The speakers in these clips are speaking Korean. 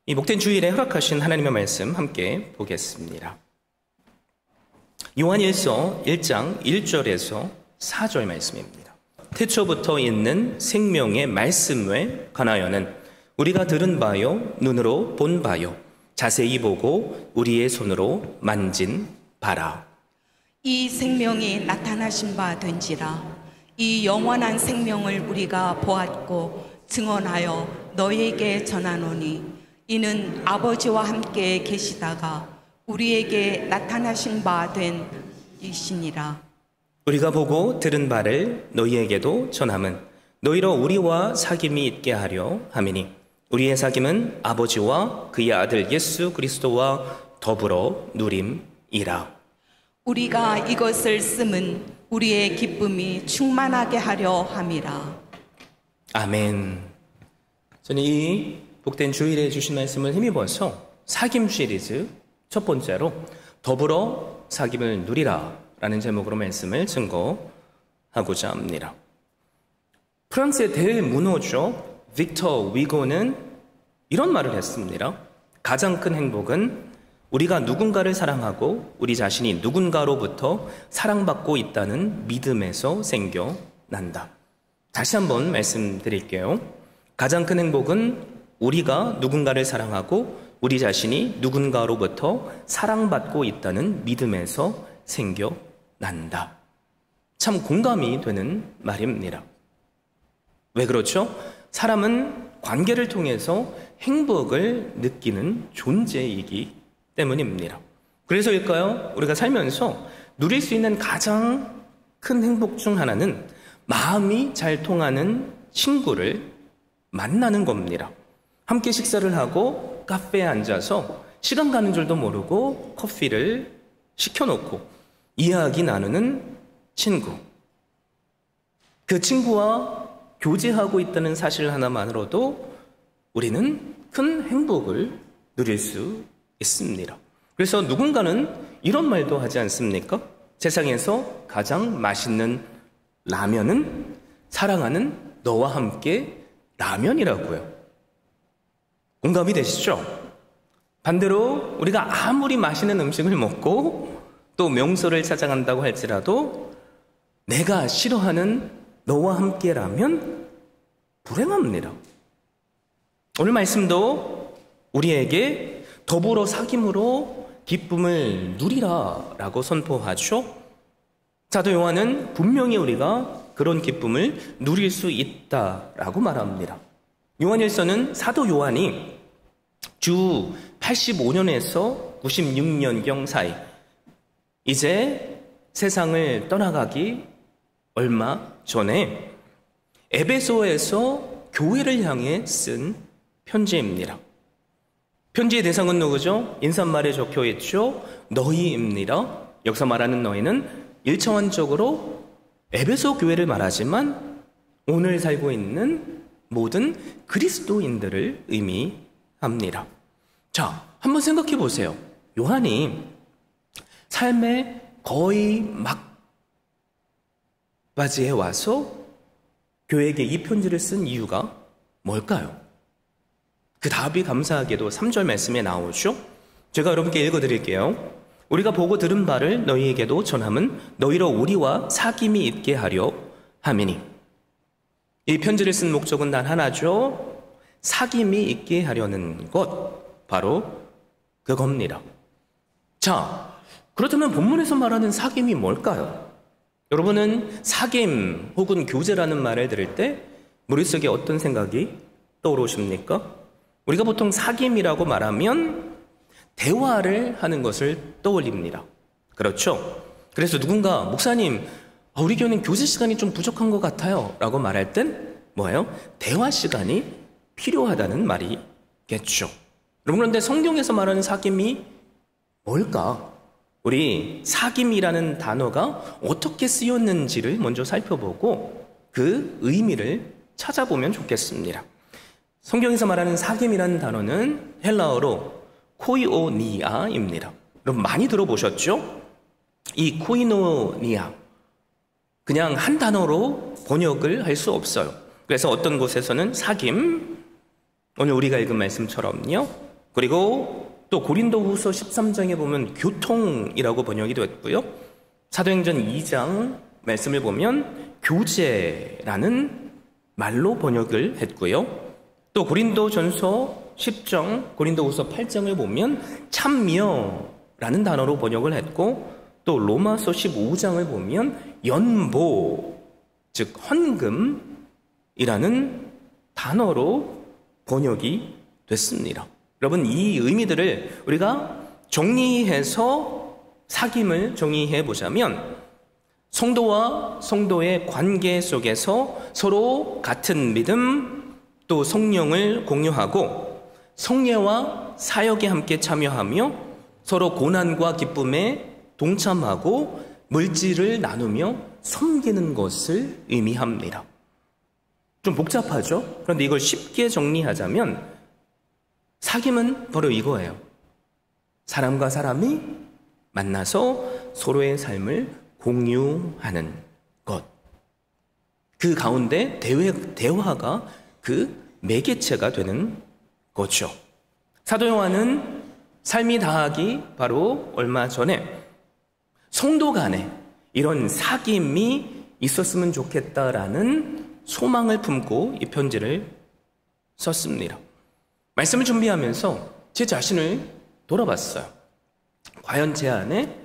이 목된 주일에 허락하신 하나님의 말씀 함께 보겠습니다. 요한일서 1장 1절에서 4절 말씀입니다. 태초부터 있는 생명의 말씀에 관하여는 우리가 들은 바요, 눈으로 본 바요, 자세히 보고 우리의 손으로 만진 바라. 이 생명이 나타나신 바 된지라. 이 영원한 생명을 우리가 보았고 증언하여 너희에게 전하노니 이는 아버지와 함께 계시다가 우리에게 나타나신 바 된 이시니라. 우리가 보고 들은 바를 너희에게도 전함은 너희로 우리와 사귐이 있게 하려 함이니 우리의 사귐은 아버지와 그의 아들 예수 그리스도와 더불어 누림이라. 우리가 이것을 쓰면 우리의 기쁨이 충만하게 하려 함이라. 아멘. 저는 이 복된 주일에 주신 말씀을 힘입어서 사귐 시리즈 첫 번째로 더불어 사귐을 누리라 라는 제목으로 말씀을 증거하고자 합니다. 프랑스의 대문호죠 빅터 위고는 이런 말을 했습니다. 가장 큰 행복은 우리가 누군가를 사랑하고 우리 자신이 누군가로부터 사랑받고 있다는 믿음에서 생겨난다. 다시 한번 말씀드릴게요. 가장 큰 행복은 우리가 누군가를 사랑하고 우리 자신이 누군가로부터 사랑받고 있다는 믿음에서 생겨난다. 참 공감이 되는 말입니다. 왜 그렇죠? 사람은 관계를 통해서 행복을 느끼는 존재이기 때문입니다. 그래서일까요? 우리가 살면서 누릴 수 있는 가장 큰 행복 중 하나는 마음이 잘 통하는 친구를 만나는 겁니다. 함께 식사를 하고 카페에 앉아서 시간 가는 줄도 모르고 커피를 시켜놓고 이야기 나누는 친구. 그 친구와 교제하고 있다는 사실 하나만으로도 우리는 큰 행복을 누릴 수 있습니다. 그래서 누군가는 이런 말도 하지 않습니까? 세상에서 가장 맛있는 라면은 사랑하는 너와 함께 라면이라고요. 공감이 되시죠? 반대로 우리가 아무리 맛있는 음식을 먹고 또 명소를 찾아간다고 할지라도 내가 싫어하는 너와 함께라면 불행합니다. 오늘 말씀도 우리에게 더불어 사귐으로 기쁨을 누리라 라고 선포하죠. 사도 요한은 분명히 우리가 그런 기쁨을 누릴 수 있다라고 말합니다. 요한일서는 사도 요한이 주 85년에서 96년경 사이 이제 세상을 떠나가기 얼마 전에 에베소에서 교회를 향해 쓴 편지입니다. 편지의 대상은 누구죠? 인사말에 적혀 있죠. 너희입니다. 여기서 말하는 너희는 일차원적으로 에베소 교회를 말하지만 오늘 살고 있는 모든 그리스도인들을 의미합니다. 자, 한번 생각해 보세요. 요한이 삶의 거의 막바지에 와서 교회에게 이 편지를 쓴 이유가 뭘까요? 그 답이 감사하게도 3절 말씀에 나오죠. 제가 여러분께 읽어드릴게요. 우리가 보고 들은 바를 너희에게도 전함은 너희로 우리와 사귐이 있게 하려 함이니. 이 편지를 쓴 목적은 단 하나죠. 사귐이 있게 하려는 것, 바로 그겁니다. 자, 그렇다면 본문에서 말하는 사귐이 뭘까요? 여러분은 사귐 혹은 교제라는 말을 들을 때 머릿속에 어떤 생각이 떠오르십니까? 우리가 보통 사귐이라고 말하면 대화를 하는 것을 떠올립니다. 그렇죠? 그래서 누군가 목사님, 우리 교회는 교제 시간이 좀 부족한 것 같아요 라고 말할 땐 뭐예요? 대화 시간이 필요하다는 말이겠죠. 여러분, 그런데 성경에서 말하는 사귐이 뭘까? 우리 사귐이라는 단어가 어떻게 쓰였는지를 먼저 살펴보고 그 의미를 찾아보면 좋겠습니다. 성경에서 말하는 사귐이라는 단어는 헬라어로 코이오니아입니다. 여러분 많이 들어보셨죠? 이 코이노니아, 그냥 한 단어로 번역을 할 수 없어요. 그래서 어떤 곳에서는 사귐, 오늘 우리가 읽은 말씀처럼요, 그리고 또 고린도후서 13장에 보면 교통이라고 번역이 됐고요. 사도행전 2장 말씀을 보면 교제라는 말로 번역을 했고요. 또 고린도전서 10장, 고린도후서 8장을 보면 참여라는 단어로 번역을 했고, 또 로마서 15장을 보면 연보, 즉 헌금이라는 단어로 번역이 됐습니다. 여러분, 이 의미들을 우리가 정리해서 사귐을 정의해 보자면, 성도와 성도의 관계 속에서 서로 같은 믿음, 또 성령을 공유하고 성례와 사역에 함께 참여하며 서로 고난과 기쁨에 동참하고 물질을 나누며 섬기는 것을 의미합니다. 좀 복잡하죠? 그런데 이걸 쉽게 정리하자면 사귐은 바로 이거예요. 사람과 사람이 만나서 서로의 삶을 공유하는 것. 그 가운데 대화가 그 매개체가 되는 거죠. 사도 요한은 삶이 다하기 바로 얼마 전에 성도 간에 이런 사귐이 있었으면 좋겠다라는 소망을 품고 이 편지를 썼습니다. 말씀을 준비하면서 제 자신을 돌아봤어요. 과연 제 안에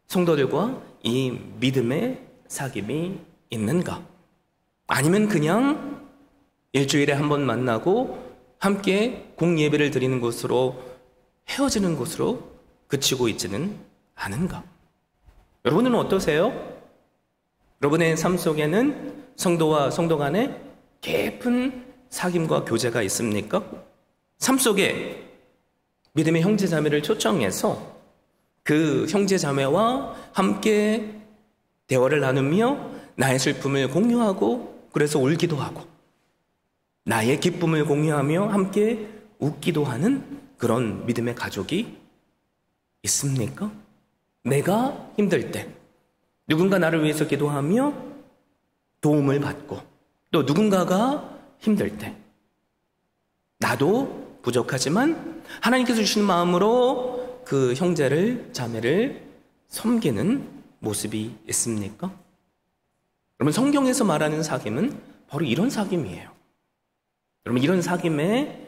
성도들과 이 믿음의 사귐이 있는가? 아니면 그냥 일주일에 한 번 만나고 함께 공예배를 드리는 것으로 헤어지는 것으로 그치고 있지는 않은가? 여러분은 어떠세요? 여러분의 삶 속에는 성도와 성도 간에 깊은 사귐과 교제가 있습니까? 삶 속에 믿음의 형제 자매를 초청해서 그 형제 자매와 함께 대화를 나누며 나의 슬픔을 공유하고 그래서 울기도 하고 나의 기쁨을 공유하며 함께 웃기도 하는 그런 믿음의 가족이 있습니까? 내가 힘들 때 누군가 나를 위해서 기도하며 도움을 받고 또 누군가가 힘들 때 나도 부족하지만 하나님께서 주신 마음으로 그 형제를 자매를 섬기는 모습이 있습니까? 여러분, 성경에서 말하는 사귐은 바로 이런 사귐이에요. 여러분, 이런 사귐의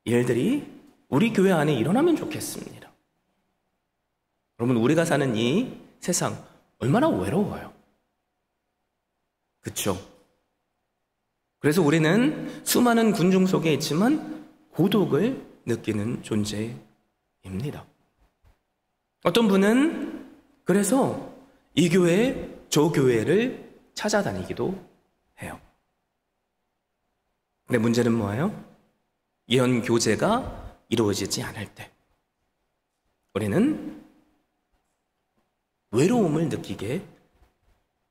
일들이 우리 교회 안에 일어나면 좋겠습니다. 여러분, 우리가 사는 이 세상 얼마나 외로워요. 그렇죠? 그래서 우리는 수많은 군중 속에 있지만 고독을 느끼는 존재입니다. 어떤 분은 그래서 이 교회, 저 교회를 찾아다니기도 해요. 근데 문제는 뭐예요? 이런 교제가 이루어지지 않을 때 우리는 외로움을 느끼게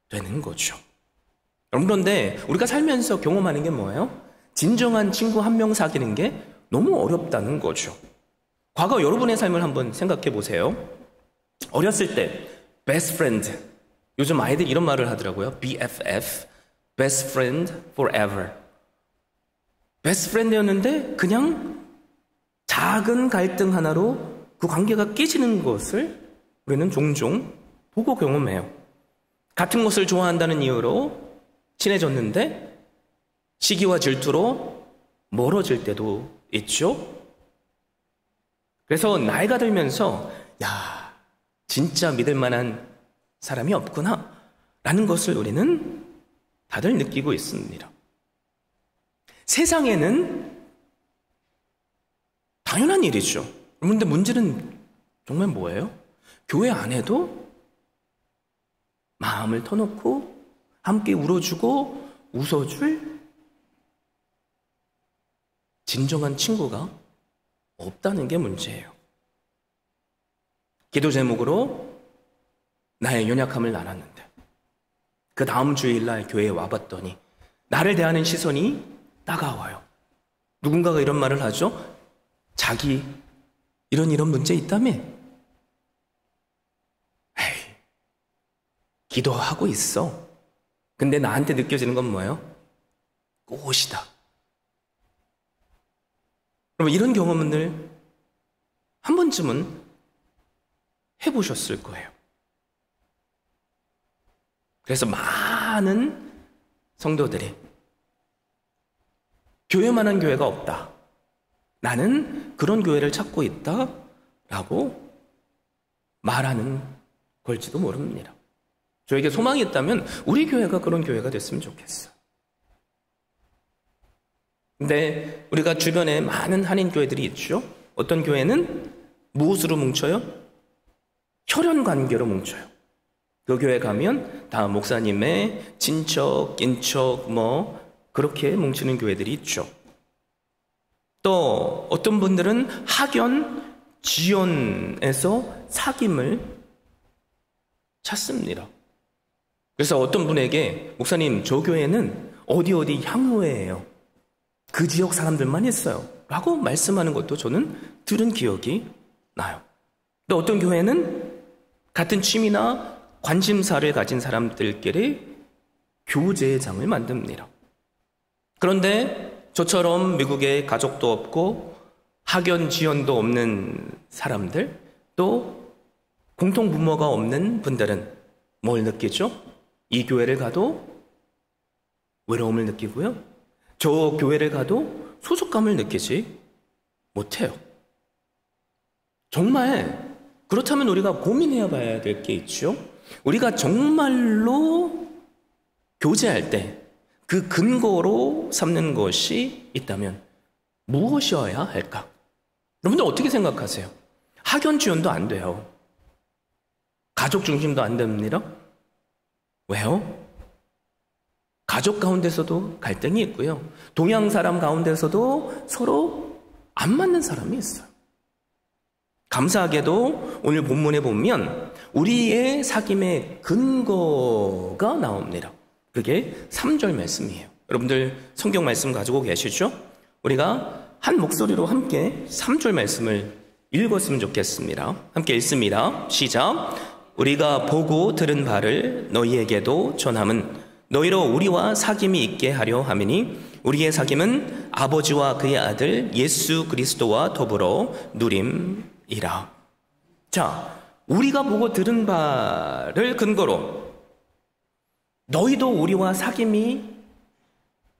되는 거죠. 그런데 우리가 살면서 경험하는 게 뭐예요? 진정한 친구 한 명 사귀는 게 너무 어렵다는 거죠. 과거 여러분의 삶을 한번 생각해 보세요. 어렸을 때 best friend, 요즘 아이들 이런 말을 하더라고요. BFF, best friend forever. 베스트 프렌드였는데 그냥 작은 갈등 하나로 그 관계가 깨지는 것을 우리는 종종 보고 경험해요. 같은 것을 좋아한다는 이유로 친해졌는데 시기와 질투로 멀어질 때도 있죠. 그래서 나이가 들면서 야, 진짜 믿을 만한 사람이 없구나 라는 것을 우리는 다들 느끼고 있습니다. 세상에는 당연한 일이죠. 그런데 문제는 정말 뭐예요? 교회 안에도 마음을 터놓고 함께 울어주고 웃어줄 진정한 친구가 없다는 게 문제예요. 기도 제목으로 나의 연약함을 나눴는데 그 다음 주일날 교회에 와봤더니 나를 대하는 시선이 따가워요. 누군가가 이런 말을 하죠. 자기 이런 문제 있다며? 에이, 기도하고 있어. 근데 나한테 느껴지는 건 뭐예요? 꽃이다. 여러분, 이런 경험을 한 번쯤은 해보셨을 거예요. 그래서 많은 성도들이 교회만한 교회가 없다. 나는 그런 교회를 찾고 있다. 라고 말하는 걸지도 모릅니다. 저에게 소망이 있다면 우리 교회가 그런 교회가 됐으면 좋겠어요. 근데 우리가 주변에 많은 한인 교회들이 있죠. 어떤 교회는 무엇으로 뭉쳐요? 혈연 관계로 뭉쳐요. 그 교회 가면 다 목사님의 친척, 인척 그렇게 뭉치는 교회들이 있죠. 또 어떤 분들은 학연, 지연에서 사귐을 찾습니다. 그래서 어떤 분에게 목사님 저 교회는 어디 향후회예요. 그 지역 사람들만 있어요. 라고 말씀하는 것도 저는 들은 기억이 나요. 또 어떤 교회는 같은 취미나 관심사를 가진 사람들끼리 교제장을 만듭니다. 그런데 저처럼 미국에 가족도 없고 학연, 지연도 없는 사람들, 또 공통 부모가 없는 분들은 뭘 느끼죠? 이 교회를 가도 외로움을 느끼고요. 저 교회를 가도 소속감을 느끼지 못해요. 정말 그렇다면 우리가 고민해야 봐야 될 게 있죠. 우리가 정말로 교제할 때 그 근거로 삼는 것이 있다면 무엇이어야 할까? 여러분들 어떻게 생각하세요? 학연 지연도 안 돼요. 가족 중심도 안 됩니다. 왜요? 가족 가운데서도 갈등이 있고요. 동양 사람 가운데서도 서로 안 맞는 사람이 있어요. 감사하게도 오늘 본문에 보면 우리의 사귐의 근거가 나옵니다. 그게 3절 말씀이에요. 여러분들 성경 말씀 가지고 계시죠? 우리가 한 목소리로 함께 3절 말씀을 읽었으면 좋겠습니다. 함께 읽습니다. 시작. 우리가 보고 들은 바를 너희에게도 전함은 너희로 우리와 사귐이 있게 하려 함이니 우리의 사귐은 아버지와 그의 아들 예수 그리스도와 더불어 누림이라. 자, 우리가 보고 들은 바를 근거로 너희도 우리와 사귐이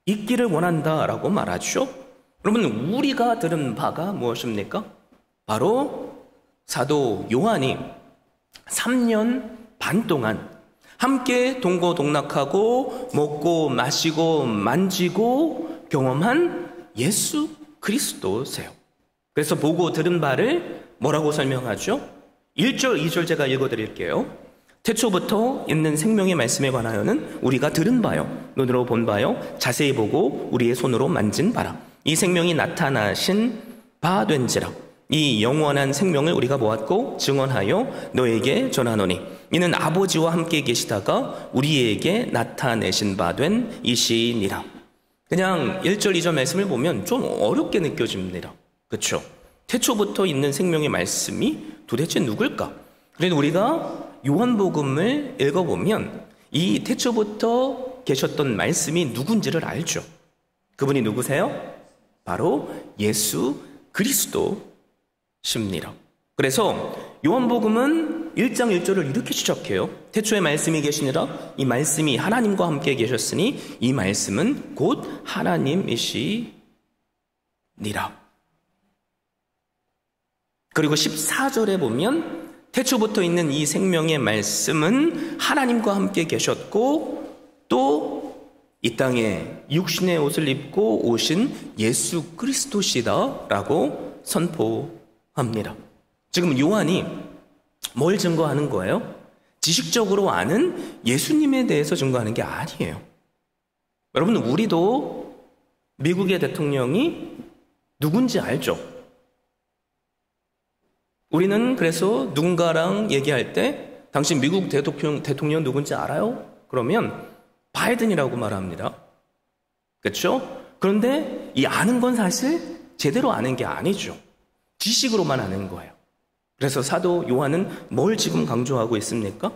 있기를 원한다라고 말하죠. 여러분, 우리가 들은 바가 무엇입니까? 바로 사도 요한이 3년 반 동안 함께 동고동락하고 먹고 마시고 만지고 경험한 예수 그리스도세요. 그래서 보고 들은 바를 뭐라고 설명하죠? 1절, 2절 제가 읽어드릴게요. 태초부터 있는 생명의 말씀에 관하여는 우리가 들은 바요, 눈으로 본 바요, 자세히 보고 우리의 손으로 만진 바라. 이 생명이 나타나신 바 된지라. 이 영원한 생명을 우리가 보았고 증언하여 너에게 전하노니 이는 아버지와 함께 계시다가 우리에게 나타내신 바 된 이시니라. 그냥 1절 2절 말씀을 보면 좀 어렵게 느껴집니다. 그렇죠? 태초부터 있는 생명의 말씀이 도대체 누굴까? 그래도 우리가 요한복음을 읽어보면 이 태초부터 계셨던 말씀이 누군지를 알죠. 그분이 누구세요? 바로 예수 그리스도십니다. 그래서 요한복음은 1장 1절을 이렇게 시작해요. 태초에 말씀이 계시니라. 이 말씀이 하나님과 함께 계셨으니 이 말씀은 곧 하나님이시니라. 그리고 14절에 보면 태초부터 있는 이 생명의 말씀은 하나님과 함께 계셨고 또 이 땅에 육신의 옷을 입고 오신 예수 그리스도시다라고 선포합니다. 지금 요한이 뭘 증거하는 거예요? 지식적으로 아는 예수님에 대해서 증거하는 게 아니에요. 여러분, 우리도 미국의 대통령이 누군지 알죠? 우리는 그래서 누군가랑 얘기할 때 당신 미국 대통령 누군지 알아요? 그러면 바이든이라고 말합니다. 그렇죠? 그런데 이 아는 건 사실 제대로 아는 게 아니죠. 지식으로만 아는 거예요. 그래서 사도 요한은 뭘 지금 강조하고 있습니까?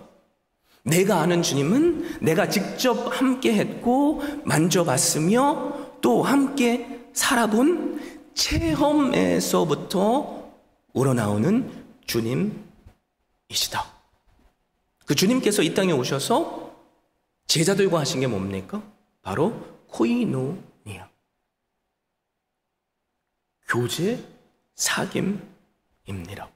내가 아는 주님은 내가 직접 함께 했고 만져봤으며 또 함께 살아본 체험에서부터 우러나오는 주님이시다. 그 주님께서 이 땅에 오셔서 제자들과 하신 게 뭡니까? 바로 코이노니아. 교제, 사귐입니다.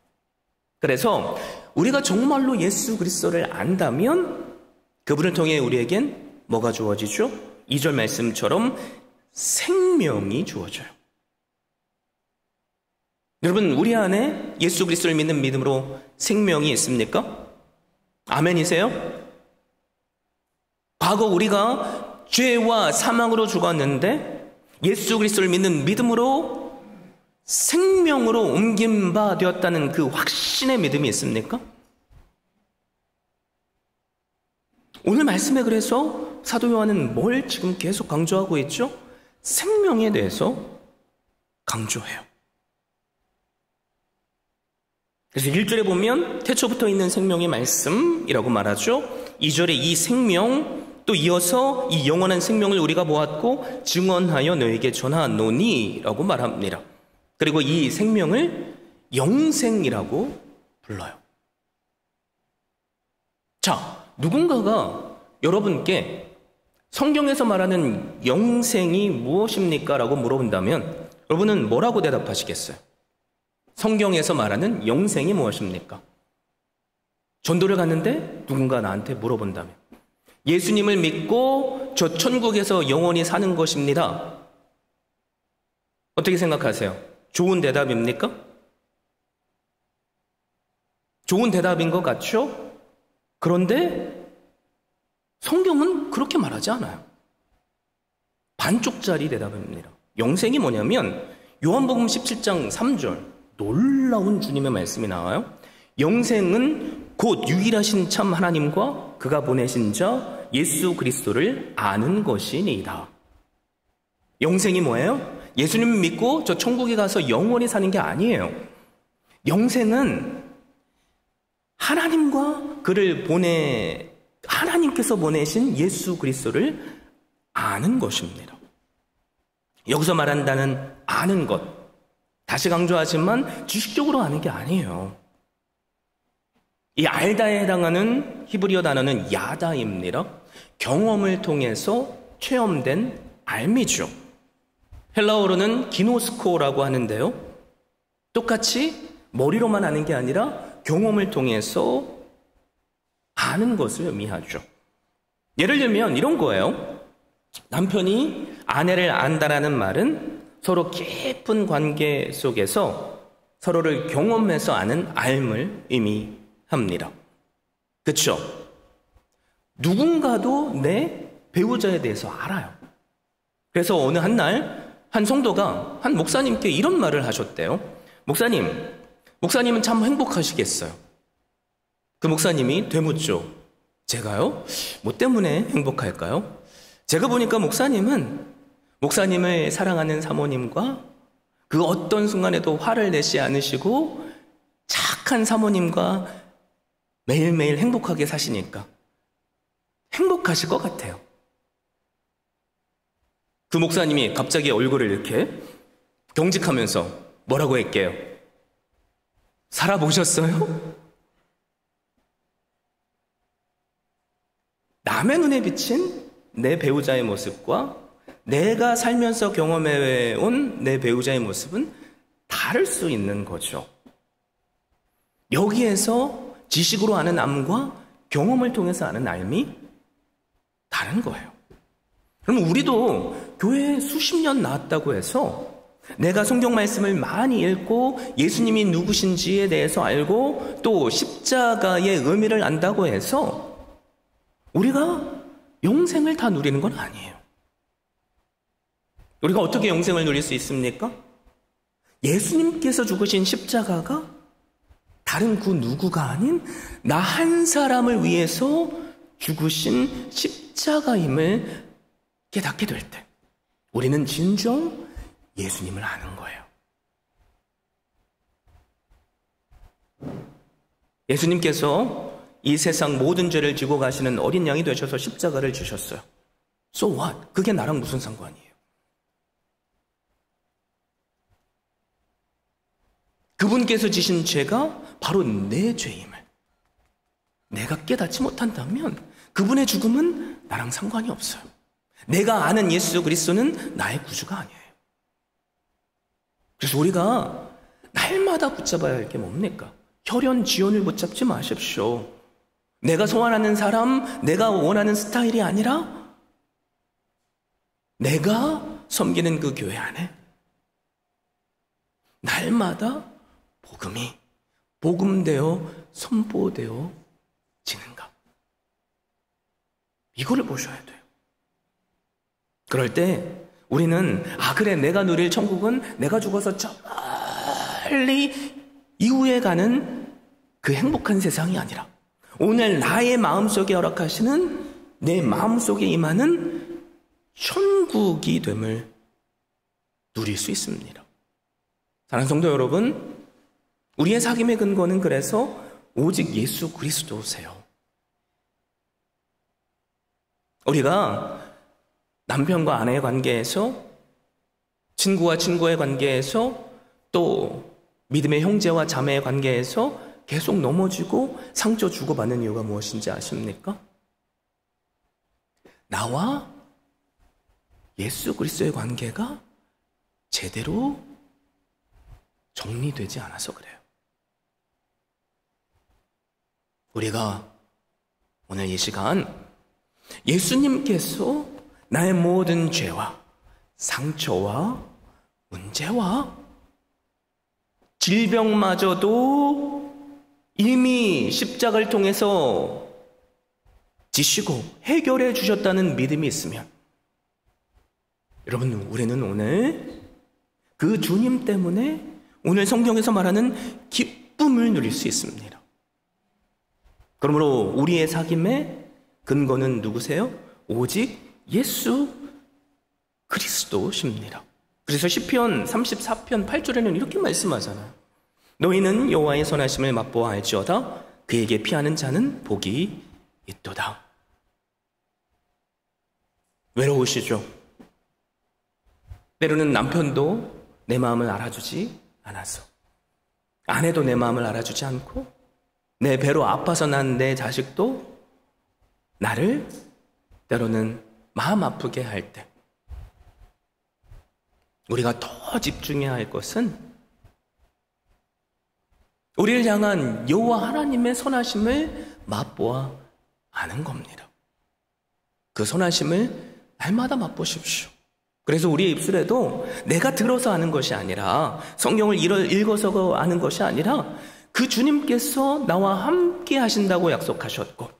그래서 우리가 정말로 예수 그리스도를 안다면 그분을 통해 우리에겐 뭐가 주어지죠? 2절 말씀처럼 생명이 주어져요. 여러분, 우리 안에 예수 그리스도를 믿는 믿음으로 생명이 있습니까? 아멘이세요? 과거 우리가 죄와 사망으로 죽었는데 예수 그리스도를 믿는 믿음으로 생명으로 옮긴 바 되었다는 그 확신의 믿음이 있습니까? 오늘 말씀에 그래서 사도 요한은 뭘 지금 계속 강조하고 있죠? 생명에 대해서 강조해요. 그래서 1절에 보면 태초부터 있는 생명의 말씀이라고 말하죠. 2절에 이 생명, 또 이어서 이 영원한 생명을 우리가 보았고 증언하여 너에게 전하노니 라고 말합니다. 그리고 이 생명을 영생이라고 불러요. 자, 누군가가 여러분께 성경에서 말하는 영생이 무엇입니까? 라고 물어본다면 여러분은 뭐라고 대답하시겠어요? 성경에서 말하는 영생이 무엇입니까? 전도를 갔는데 누군가 나한테 물어본다면 예수님을 믿고 저 천국에서 영원히 사는 것입니다. 어떻게 생각하세요? 좋은 대답입니까? 좋은 대답인 것 같죠? 그런데 성경은 그렇게 말하지 않아요. 반쪽짜리 대답입니다. 영생이 뭐냐면 요한복음 17장 3절 놀라운 주님의 말씀이 나와요. 영생은 곧 유일하신 참 하나님과 그가 보내신 자 예수 그리스도를 아는 것이니이다. 영생이 뭐예요? 예수님을 믿고 저 천국에 가서 영원히 사는 게 아니에요. 영생은 하나님과 하나님께서 보내신 예수 그리스도를 아는 것입니다. 여기서 말한다는 아는 것, 다시 강조하지만 지식적으로 아는 게 아니에요. 이 알다에 해당하는 히브리어 단어는 야다입니다. 경험을 통해서 체험된 알미죠. 헬라어로는 기노스코라고 하는데요. 똑같이 머리로만 아는 게 아니라 경험을 통해서 아는 것을 의미하죠. 예를 들면 이런 거예요. 남편이 아내를 안다라는 말은 서로 깊은 관계 속에서 서로를 경험해서 아는 알을 의미합니다. 그렇죠? 누군가도 내 배우자에 대해서 알아요. 그래서 어느 한 성도가 한 목사님께 이런 말을 하셨대요. 목사님은 참 행복하시겠어요. 그 목사님이 되묻죠. 제가요? 뭐 때문에 행복할까요? 제가 보니까 목사님을 사랑하는 사모님과 그 어떤 순간에도 화를 내지 않으시고 착한 사모님과 매일매일 행복하게 사시니까 행복하실 것 같아요. 그 목사님이 갑자기 얼굴을 이렇게 경직하면서 뭐라고 할게요? 살아보셨어요? 남의 눈에 비친 내 배우자의 모습과 내가 살면서 경험해온 내 배우자의 모습은 다를 수 있는 거죠. 여기에서 지식으로 아는 암과 경험을 통해서 아는 암이 다른 거예요. 그럼 우리도 교회에 수십 년 나왔다고 해서 내가 성경 말씀을 많이 읽고 예수님이 누구신지에 대해서 알고 또 십자가의 의미를 안다고 해서 우리가 영생을 다 누리는 건 아니에요. 우리가 어떻게 영생을 누릴 수 있습니까? 예수님께서 죽으신 십자가가 다른 그 누구가 아닌 나 한 사람을 위해서 죽으신 십자가임을 깨닫게 될 때 우리는 진정 예수님을 아는 거예요. 예수님께서 이 세상 모든 죄를 지고 가시는 어린 양이 되셔서 십자가를 지셨어요. So what? 그게 나랑 무슨 상관이에요? 그분께서 지신 죄가 바로 내 죄임을 내가 깨닫지 못한다면 그분의 죽음은 나랑 상관이 없어요. 내가 아는 예수 그리스도는 나의 구주가 아니에요. 그래서 우리가 날마다 붙잡아야 할 게 뭡니까? 혈연 지연을 붙잡지 마십시오. 내가 소원하는 사람, 내가 원하는 스타일이 아니라 내가 섬기는 그 교회 안에 날마다 복음이 복음되어 선포되어 지는가? 이거를 보셔야 돼요. 그럴 때 우리는 그래 내가 누릴 천국은 내가 죽어서 저 멀리 이후에 가는 그 행복한 세상이 아니라 오늘 나의 마음속에 허락하시는 내 마음속에 임하는 천국이 됨을 누릴 수 있습니다. 사랑하는 성도 여러분, 우리의 사귐의 근거는 그래서 오직 예수 그리스도세요. 우리가 남편과 아내의 관계에서, 친구와 친구의 관계에서, 또 믿음의 형제와 자매의 관계에서 계속 넘어지고 상처 주고받는 이유가 무엇인지 아십니까? 나와 예수 그리스도의 관계가 제대로 정리되지 않아서 그래요. 우리가 오늘 이 시간 예수님께서 나의 모든 죄와 상처와 문제와 질병마저도 이미 십자가를 통해서 지시고 해결해 주셨다는 믿음이 있으면 여러분, 우리는 오늘 그 주님 때문에 오늘 성경에서 말하는 기쁨을 누릴 수 있습니다. 그러므로 우리의 사귐의 근거는 누구세요? 오직 예수 그리스도십니다. 그래서 시편 34편 8절에는 이렇게 말씀하잖아요. 너희는 여호와의 선하심을 맛보아 알지어다. 그에게 피하는 자는 복이 있도다. 외로우시죠? 때로는 남편도 내 마음을 알아주지 않아서, 아내도 내 마음을 알아주지 않고, 내 배로 아파서 난 내 자식도 나를 때로는 마음 아프게 할 때, 우리가 더 집중해야 할 것은 우리를 향한 여호와 하나님의 선하심을 맛보아 아는 겁니다. 그 선하심을 날마다 맛보십시오. 그래서 우리의 입술에도 내가 들어서 아는 것이 아니라, 성경을 읽어서 아는 것이 아니라 그 주님께서 나와 함께 하신다고 약속하셨고,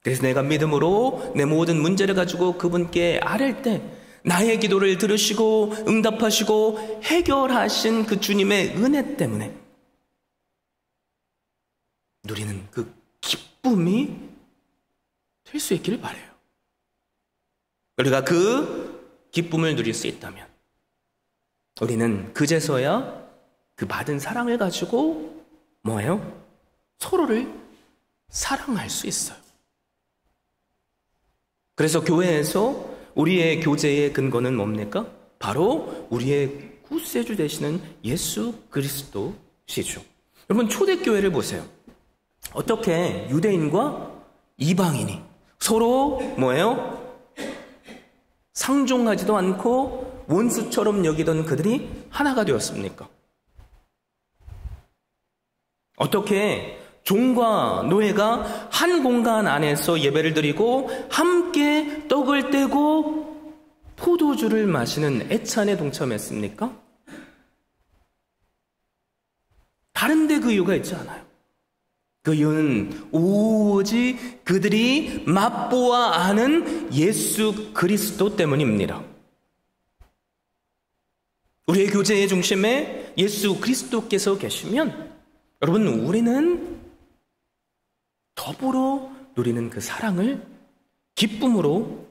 그래서 내가 믿음으로 내 모든 문제를 가지고 그분께 아뢰 때 나의 기도를 들으시고 응답하시고 해결하신 그 주님의 은혜 때문에 누리는 그 기쁨이 될 수 있기를 바라요. 우리가 그 기쁨을 누릴 수 있다면 우리는 그제서야 그 받은 사랑을 가지고 뭐예요? 서로를 사랑할 수 있어요. 그래서 교회에서 우리의 교제의 근거는 뭡니까? 바로 우리의 구세주 되시는 예수 그리스도시죠. 여러분, 초대교회를 보세요. 어떻게 유대인과 이방인이 서로 뭐예요? 상종하지도 않고 원수처럼 여기던 그들이 하나가 되었습니까? 어떻게 종과 노예가 한 공간 안에서 예배를 드리고 함께 떡을 떼고 포도주를 마시는 애찬에 동참했습니까? 다른데 그 이유가 있지 않아요. 그 이유는 오직 그들이 맛보아 아는 예수 그리스도 때문입니다. 우리의 교제의 중심에 예수 그리스도께서 계시면 여러분, 우리는 더불어 누리는 그 사랑을 기쁨으로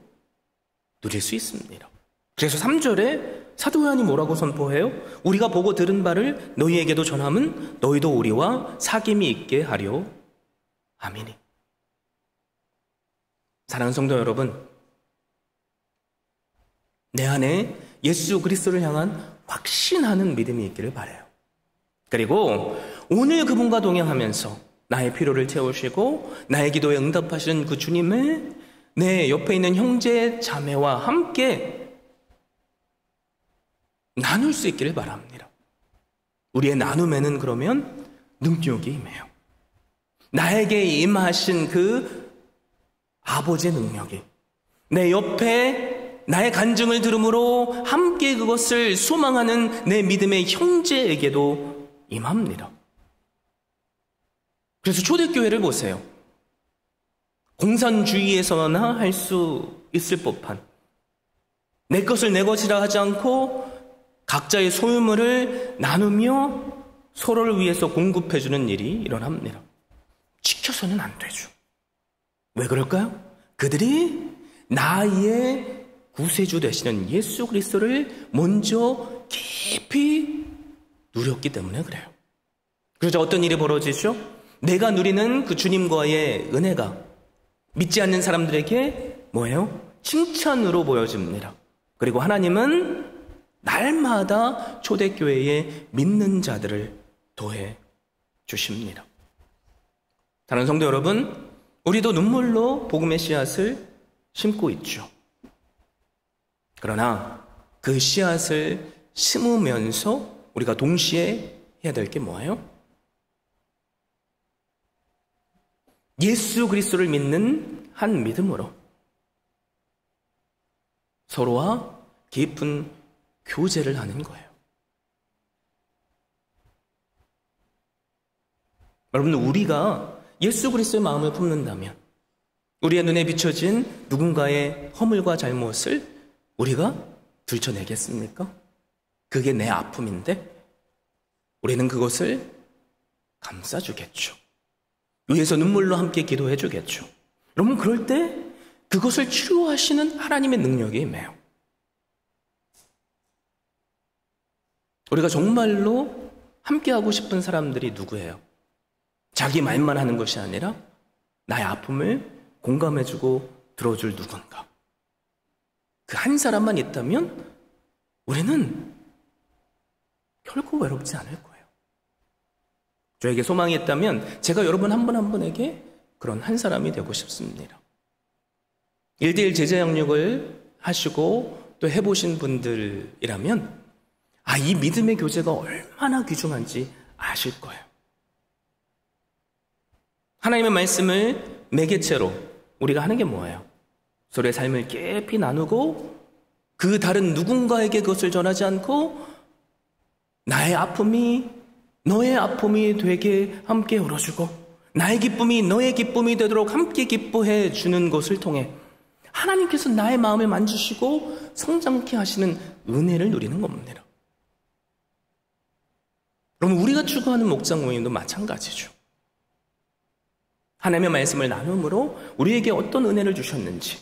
누릴 수 있습니다. 그래서 3절에 사도 요한이 뭐라고 선포해요? 우리가 보고 들은 바를 너희에게도 전함은 너희도 우리와 사귐이 있게 하려 함이니. 사랑하는 성도 여러분, 내 안에 예수 그리스도를 향한 확신하는 믿음이 있기를 바라요. 그리고 오늘 그분과 동행하면서 나의 필요를 채우시고 나의 기도에 응답하시는 그 주님을 내 옆에 있는 형제 자매와 함께 나눌 수 있기를 바랍니다. 우리의 나눔에는 그러면 능력이 임해요. 나에게 임하신 그 아버지의 능력이 내 옆에 나의 간증을 들음으로 함께 그것을 소망하는 내 믿음의 형제에게도 임합니다. 그래서 초대교회를 보세요. 공산주의에서나 할 수 있을 법한 내 것을 내 것이라 하지 않고 각자의 소유물을 나누며 서로를 위해서 공급해주는 일이 일어납니다. 지켜서는 안 되죠. 왜 그럴까요? 그들이 나의 구세주 되시는 예수 그리스도를 먼저 깊이 누렸기 때문에 그래요. 그래서 어떤 일이 벌어지죠? 내가 누리는 그 주님과의 은혜가 믿지 않는 사람들에게 뭐예요? 칭찬으로 보여집니다. 그리고 하나님은 날마다 초대교회에 믿는 자들을 더해 주십니다. 다른 성도 여러분, 우리도 눈물로 복음의 씨앗을 심고 있죠. 그러나 그 씨앗을 심으면서 우리가 동시에 해야 될 게 뭐예요? 예수 그리스도를 믿는 한 믿음으로 서로와 깊은 교제를 하는 거예요. 여러분, 우리가 예수 그리스도의 마음을 품는다면 우리의 눈에 비춰진 누군가의 허물과 잘못을 우리가 들춰내겠습니까? 그게 내 아픔인데 우리는 그것을 감싸주겠죠. 위에서 눈물로 함께 기도해 주겠죠. 여러분, 그럴 때 그것을 치료하시는 하나님의 능력이 임해요. 우리가 정말로 함께하고 싶은 사람들이 누구예요? 자기 말만 하는 것이 아니라 나의 아픔을 공감해주고 들어줄 누군가. 그 한 사람만 있다면 우리는 결코 외롭지 않을 거예요. 저에게 소망이 있다면 제가 여러분 한 분 한 분에게 그런 한 사람이 되고 싶습니다. 1대1 제자 양육을 하시고 또 해보신 분들이라면 이 믿음의 교제가 얼마나 귀중한지 아실 거예요. 하나님의 말씀을 매개체로 우리가 하는 게 뭐예요? 서로의 삶을 깊이 나누고 그 다른 누군가에게 그것을 전하지 않고 나의 아픔이 너의 아픔이 되게 함께 울어주고 나의 기쁨이 너의 기쁨이 되도록 함께 기뻐해 주는 것을 통해 하나님께서 나의 마음을 만지시고 성장케 하시는 은혜를 누리는 겁니다. 그럼 우리가 추구하는 목장 모임도 마찬가지죠. 하나님의 말씀을 나눔으로 우리에게 어떤 은혜를 주셨는지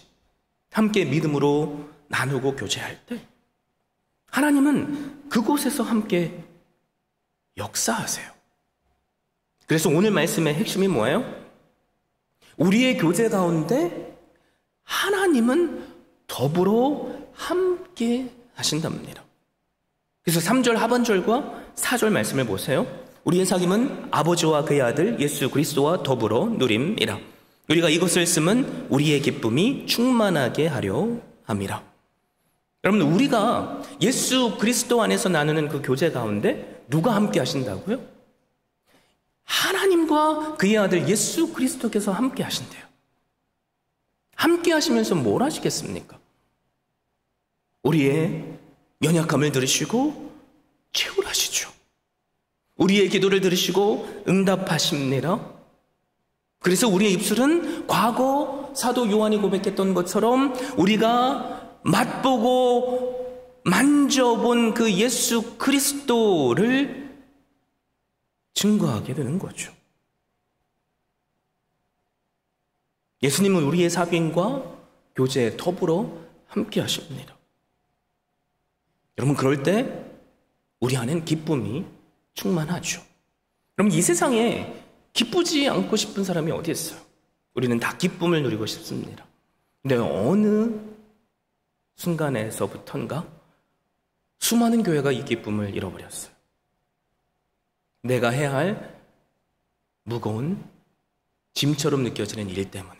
함께 믿음으로 나누고 교제할 때 하나님은 그곳에서 함께 역사하세요. 그래서 오늘 말씀의 핵심이 뭐예요? 우리의 교제 가운데 하나님은 더불어 함께 하신답니다. 그래서 3절 하반절과 4절 말씀을 보세요. 우리의 사귐은 아버지와 그의 아들 예수 그리스도와 더불어 누림이라. 우리가 이것을 쓰면 우리의 기쁨이 충만하게 하려 함이라. 여러분, 우리가 예수 그리스도 안에서 나누는 그 교제 가운데 누가 함께 하신다고요? 하나님과 그의 아들 예수 그리스도께서 함께 하신대요. 함께 하시면서 뭘 하시겠습니까? 우리의 연약함을 들으시고 채울하시죠. 우리의 기도를 들으시고 응답하십니다. 그래서 우리의 입술은 과거 사도 요한이 고백했던 것처럼 우리가 맛보고 만져본 그 예수 그리스도를 증거하게 되는 거죠. 예수님은 우리의 사귐과 교제에 더불어 함께 하십니다. 여러분, 그럴 때 우리 안엔 기쁨이 충만하죠. 여러분, 이 세상에 기쁘지 않고 싶은 사람이 어디 있어요? 우리는 다 기쁨을 누리고 싶습니다. 근데 어느 순간에서부턴가 수많은 교회가 이 기쁨을 잃어버렸어요. 내가 해야 할 무거운 짐처럼 느껴지는 일 때문에.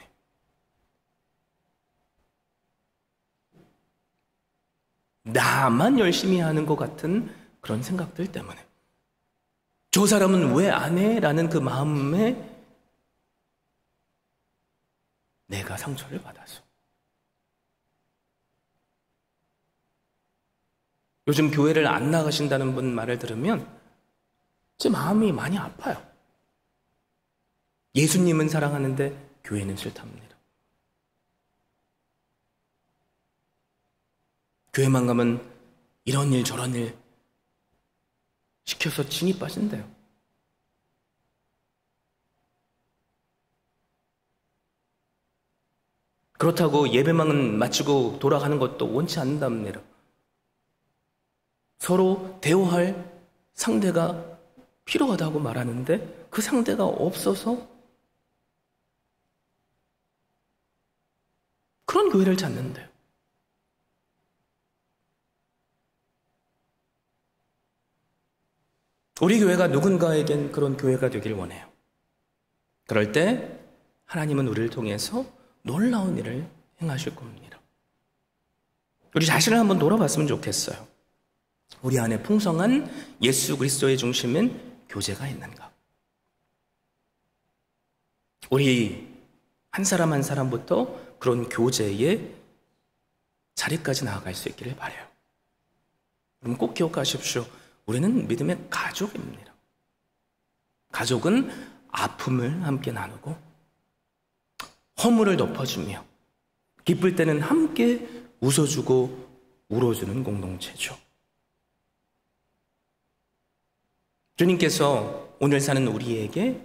나만 열심히 하는 것 같은 그런 생각들 때문에. 저 사람은 왜 안 해? 라는 그 마음에 내가 상처를 받아서. 요즘 교회를 안 나가신다는 분 말을 들으면 제 마음이 많이 아파요. 예수님은 사랑하는데 교회는 싫답니다. 교회만 가면 이런 일 저런 일 시켜서 진이 빠진대요. 그렇다고 예배만 마치고 돌아가는 것도 원치 않는답니다. 서로 대화할 상대가 필요하다고 말하는데 그 상대가 없어서 그런 교회를 찾는데요. 우리 교회가 누군가에겐 그런 교회가 되길 원해요. 그럴 때 하나님은 우리를 통해서 놀라운 일을 행하실 겁니다. 우리 자신을 한번 돌아봤으면 좋겠어요. 우리 안에 풍성한 예수 그리스도의 중심인 교제가 있는가? 우리 한 사람 한 사람부터 그런 교제의 자리까지 나아갈 수 있기를 바라요. 여러분 꼭 기억하십시오. 우리는 믿음의 가족입니다. 가족은 아픔을 함께 나누고 허물을 덮어주며 기쁠 때는 함께 웃어주고 울어주는 공동체죠. 주님께서 오늘 사는 우리에게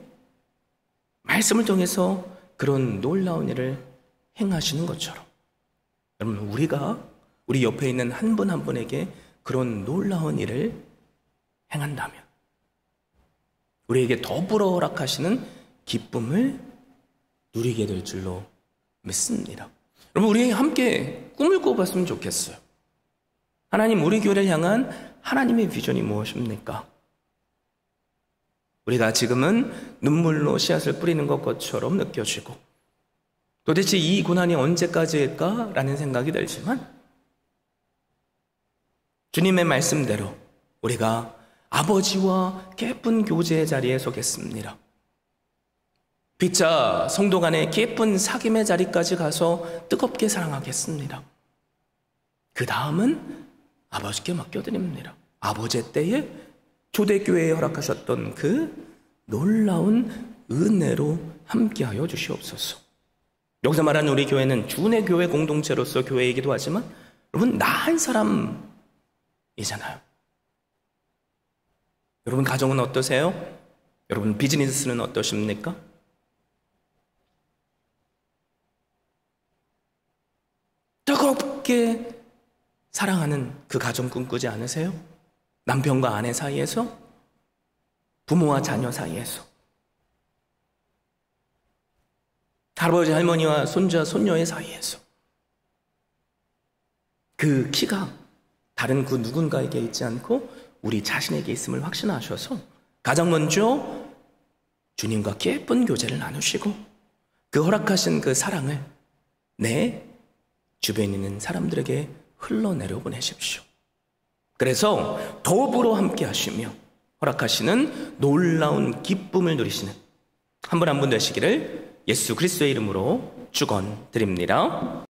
말씀을 통해서 그런 놀라운 일을 행하시는 것처럼 여러분 우리가 우리 옆에 있는 한 분 한 분에게 그런 놀라운 일을 행한다면 우리에게 더불어 허락하시는 기쁨을 누리게 될 줄로 믿습니다. 여러분 우리 함께 꿈을 꿔봤으면 좋겠어요. 하나님 우리 교회를 향한 하나님의 비전이 무엇입니까? 우리가 지금은 눈물로 씨앗을 뿌리는 것처럼 느껴지고 도대체 이 고난이 언제까지일까라는 생각이 들지만 주님의 말씀대로 우리가 아버지와 깊은 교제의 자리에 서겠습니다. 피차 성도 간의 깊은 사귐의 자리까지 가서 뜨겁게 사랑하겠습니다. 그 다음은 아버지께 맡겨드립니다. 아버지 때에 초대교회에 허락하셨던 그 놀라운 은혜로 함께하여 주시옵소서. 여기서 말하는 우리 교회는 주내 교회 공동체로서 교회이기도 하지만 여러분 나 한 사람이잖아요. 여러분 가정은 어떠세요? 여러분 비즈니스는 어떠십니까? 뜨겁게 사랑하는 그 가정 꿈꾸지 않으세요? 남편과 아내 사이에서, 부모와 자녀 사이에서, 할아버지 할머니와 손자 손녀의 사이에서 그 키가 다른 그 누군가에게 있지 않고 우리 자신에게 있음을 확신하셔서 가장 먼저 주님과 깊은 교제를 나누시고 그 허락하신 그 사랑을 내 주변에 있는 사람들에게 흘러내려 보내십시오. 그래서 더불어 함께 하시며 허락하시는 놀라운 기쁨을 누리시는 한 분 한 분 되시기를 예수 그리스도의 이름으로 축원드립니다.